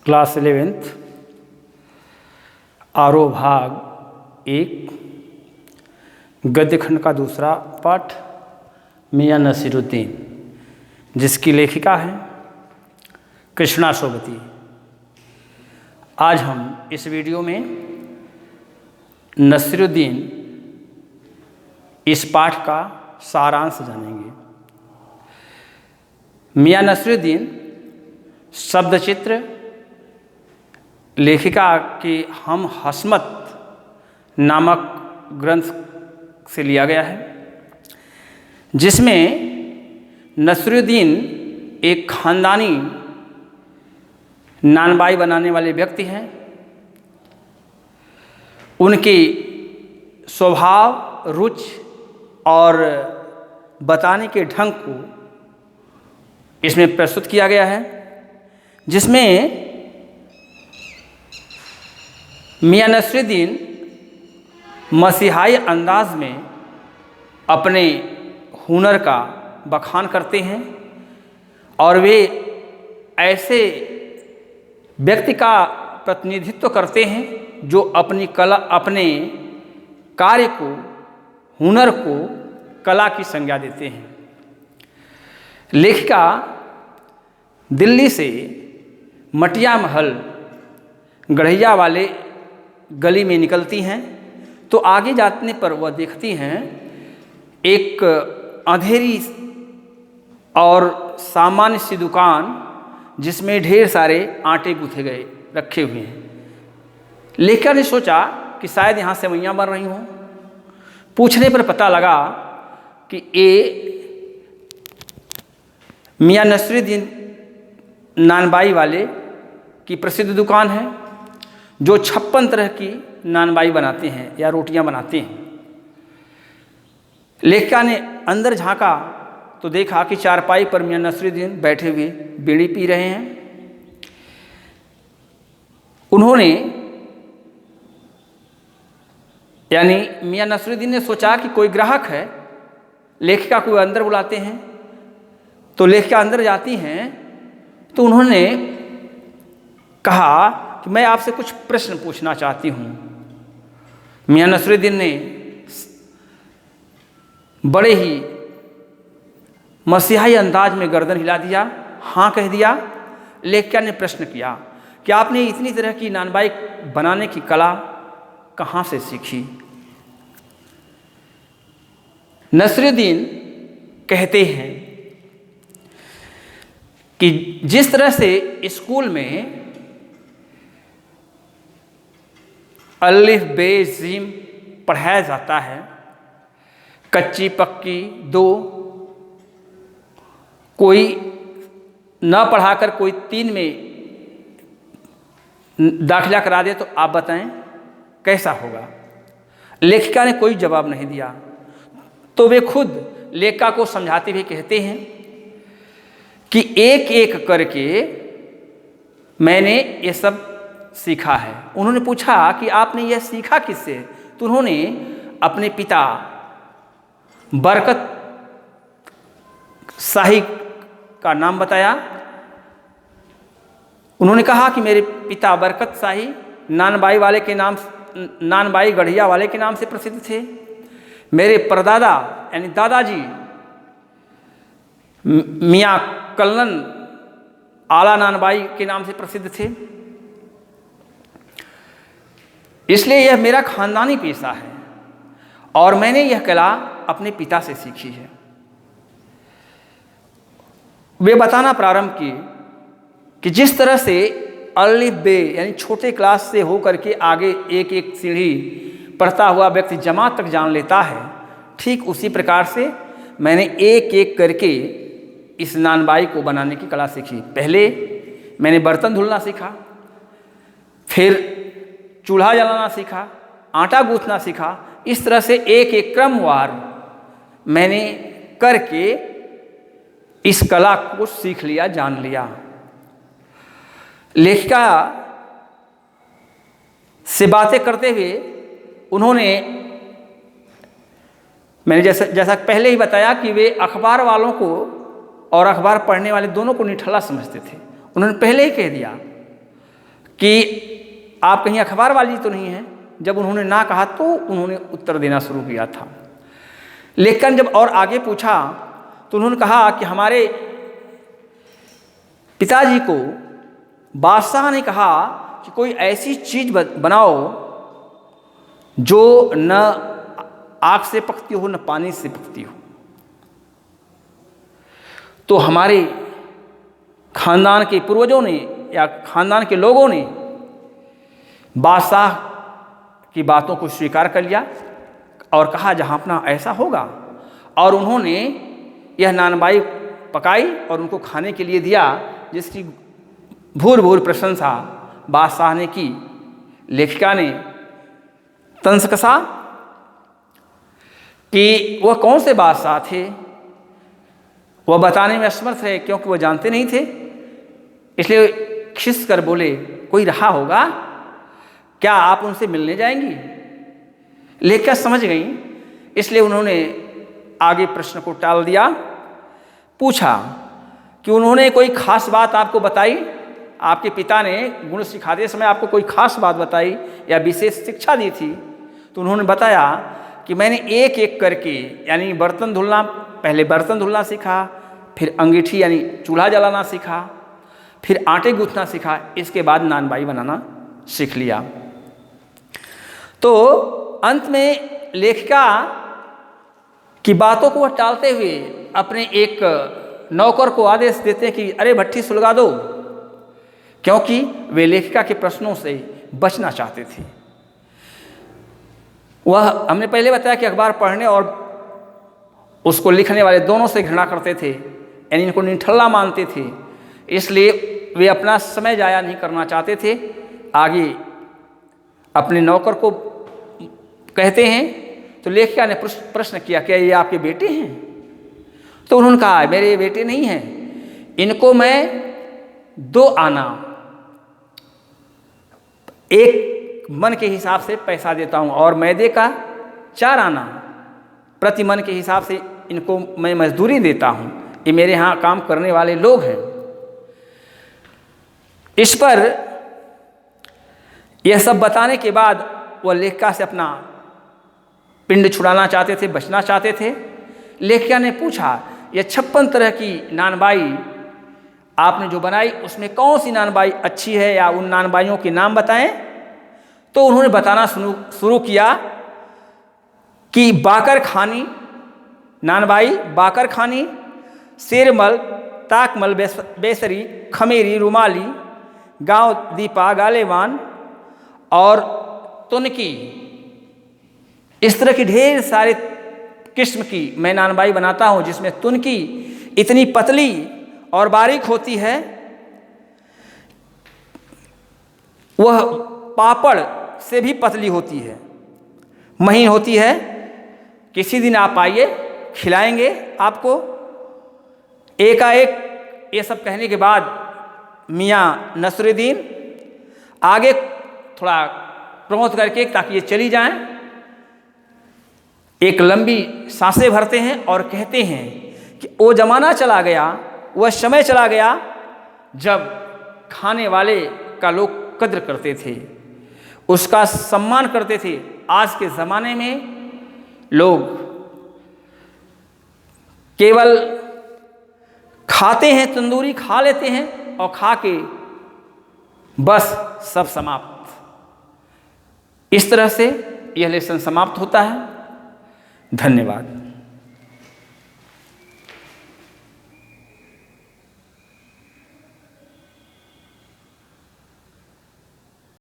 Class 11th आरोह भाग 1 गद्य खंड का दूसरा पाठ मियां नसीरुद्दीन, जिसकी लेखिका है कृष्णा सोबती। आज हम इस वीडियो में नसीरुद्दीन इस पाठ का सारांश जानेंगे। मियां नसीरुद्दीन शब्दचित्र लेखिका की हम हस्मत नामक ग्रंथ से लिया गया है, जिसमें नसीरुद्दीन एक खानदानी नानबाई बनाने वाले व्यक्ति हैं। उनकी स्वभाव, रुचि और बताने के ढंग को इसमें प्रस्तुत किया गया है, जिसमें मियां नसीरुद्दीन मसीहाई अंदाज में अपने हुनर का बखान करते हैं और वे ऐसे व्यक्ति का प्रतिनिधित्व करते हैं जो अपनी कला, अपने कार्य को, हुनर को कला की संज्ञा देते हैं। लेखिका दिल्ली से मटिया महल गढ़िया वाले गली में निकलती हैं तो आगे जाने पर वह देखती हैं एक अंधेरी और सामान्य सी दुकान, जिसमें ढेर सारे आटे गूँथे गए रखे हुए हैं। लेखिका ने सोचा कि शायद यहाँ सेवइयाँ बन रही हों। पूछने पर पता लगा कि ये मियां नसीरुद्दीन नानबाई वाले की प्रसिद्ध दुकान है, जो 56 तरह की नानबाई बनाते हैं या रोटियां बनाते हैं। लेखिका ने अंदर झांका तो देखा कि चारपाई पर मियां नसीरुद्दीन बैठे हुए बीड़ी पी रहे हैं। उन्होंने यानी मियां नसीरुद्दीन ने सोचा कि कोई ग्राहक है। लेखिका को अंदर बुलाते हैं तो लेखिका अंदर जाती हैं तो उन्होंने कहा कि मैं आपसे कुछ प्रश्न पूछना चाहती हूँ। मियां नसीरुद्दीन ने बड़े ही मसीहाई अंदाज में गर्दन हिला दिया, हाँ कह दिया। लेखिका ने प्रश्न किया कि आपने इतनी तरह की नानबाई बनाने की कला कहाँ से सीखी? नसीरुद्दीन कहते हैं कि जिस तरह से स्कूल में अलिफ बे जीम पढ़ाया जाता है, कच्ची पक्की दो, कोई न पढ़ाकर कोई 3 में दाखिला करा दे तो आप बताएं कैसा होगा? लेखिका ने कोई जवाब नहीं दिया तो वे खुद लेखिका को समझाते हुए कहते हैं कि एक एक करके मैंने ये सब सीखा है। उन्होंने पूछा कि आपने यह सीखा किससे? तो उन्होंने अपने पिता बरकत शाही का नाम बताया। उन्होंने कहा कि मेरे पिता बरकत शाही नानबाई वाले के नाम, नानबाई गढ़िया वाले के नाम से प्रसिद्ध थे। मेरे परदादा यानी दादाजी मियां कल्लन आला नानबाई के नाम से प्रसिद्ध थे। इसलिए यह मेरा खानदानी पेशा है और मैंने यह कला अपने पिता से सीखी है। वे बताना प्रारंभ किए कि जिस तरह से अलिफ बे यानी छोटे क्लास से होकर के आगे एक एक सीढ़ी पढ़ता हुआ व्यक्ति जमात तक जान लेता है, ठीक उसी प्रकार से मैंने एक एक करके इस नानबाई को बनाने की कला सीखी। पहले मैंने बर्तन धुलना सीखा, फिर चूल्हा जलाना सीखा, आटा गूंथना सीखा। इस तरह से एक एक क्रमवार मैंने करके इस कला को सीख लिया, जान लिया। लेखिका से बातें करते हुए उन्होंने, मैंने जैसा पहले ही बताया कि वे अखबार वालों को और अखबार पढ़ने वाले दोनों को निठल्ला समझते थे। उन्होंने पहले ही कह दिया कि आप कहीं अखबार वाली तो नहीं हैं। जब उन्होंने ना कहा तो उन्होंने उत्तर देना शुरू किया था। लेकिन जब और आगे पूछा तो उन्होंने कहा कि हमारे पिताजी को बादशाह ने कहा कि कोई ऐसी चीज़ बनाओ जो न आग से पकती हो न पानी से पकती हो। तो हमारे खानदान के पूर्वजों ने या खानदान के लोगों ने बादशाह की बातों को स्वीकार कर लिया और कहा जहाँ अपना ऐसा होगा। और उन्होंने यह नानबाई पकाई और उनको खाने के लिए दिया, जिसकी भूर भूर प्रशंसा बादशाह ने की। लेखिका ने तंज कसा कि वह कौन से बादशाह थे, वह बताने में असमर्थ है क्योंकि वह जानते नहीं थे। इसलिए खिस कर बोले, कोई रहा होगा क्या, आप उनसे मिलने जाएंगी? लेखिका समझ गई, इसलिए उन्होंने आगे प्रश्न को टाल दिया। पूछा कि उन्होंने कोई खास बात आपको बताई, आपके पिता ने गुण सिखाते समय आपको कोई खास बात बताई या विशेष शिक्षा दी थी? तो उन्होंने बताया कि मैंने एक एक करके, यानी बर्तन धुलना, पहले बर्तन धुलना सीखा, फिर अंगीठी यानी चूल्हा जलाना सीखा, फिर आटे गूंथना सीखा, इसके बाद नानबाई बनाना सीख लिया। तो अंत में लेखिका की बातों को वह टालते हुए अपने एक नौकर को आदेश देते हैं कि अरे भट्ठी सुलगा दो, क्योंकि वे लेखिका के प्रश्नों से बचना चाहते थे। वह हमने पहले बताया कि अखबार पढ़ने और उसको लिखने वाले दोनों से घृणा करते थे, यानी इनको निठल्ला मानते थे। इसलिए वे अपना समय जाया नहीं करना चाहते थे। आगे अपने नौकर को कहते हैं तो लेखिका ने प्रश्न किया, क्या ये आपके बेटे हैं? तो उन्होंने कहा मेरे बेटे नहीं हैं, इनको मैं 2 आना एक मन के हिसाब से पैसा देता हूँ और मैदे का 4 आना प्रति मन के हिसाब से इनको मैं मजदूरी देता हूँ। ये मेरे यहाँ काम करने वाले लोग हैं। इस पर यह सब बताने के बाद वह लेखिका से अपना पिंड छुड़ाना चाहते थे, बचना चाहते थे। लेखिका ने पूछा, यह 56 तरह की नानबाई आपने जो बनाई उसमें कौन सी नानबाई अच्छी है, या उन नानबाइयों के नाम बताएं। तो उन्होंने बताना शुरू किया कि बाकर खानी नानबाई, बाकर खानी, शेरमल, ताकमल, बेसरी, खमेरी, रुमाली, गांव दीपा, गालेवान और तुनकी। इस तरह की ढेर सारे किस्म की मैं नानबाई बनाता हूँ, जिसमें तुनकी इतनी पतली और बारीक होती है, वह पापड़ से भी पतली होती है, महीन होती है। किसी दिन आप आइए, खिलाएंगे आपको। एकाएक ये सब कहने के बाद मियाँ नसरुद्दीन आगे थोड़ा प्रमोद करके, ताकि ये चली जाएं, एक लंबी सांसें भरते हैं और कहते हैं कि वो ज़माना चला गया, वह समय चला गया जब खाने वाले का लोग कद्र करते थे, उसका सम्मान करते थे। आज के ज़माने में लोग केवल खाते हैं, तंदूरी खा लेते हैं और खा के बस सब समाप्त। इस तरह से यह लेसन समाप्त होता है। धन्यवाद।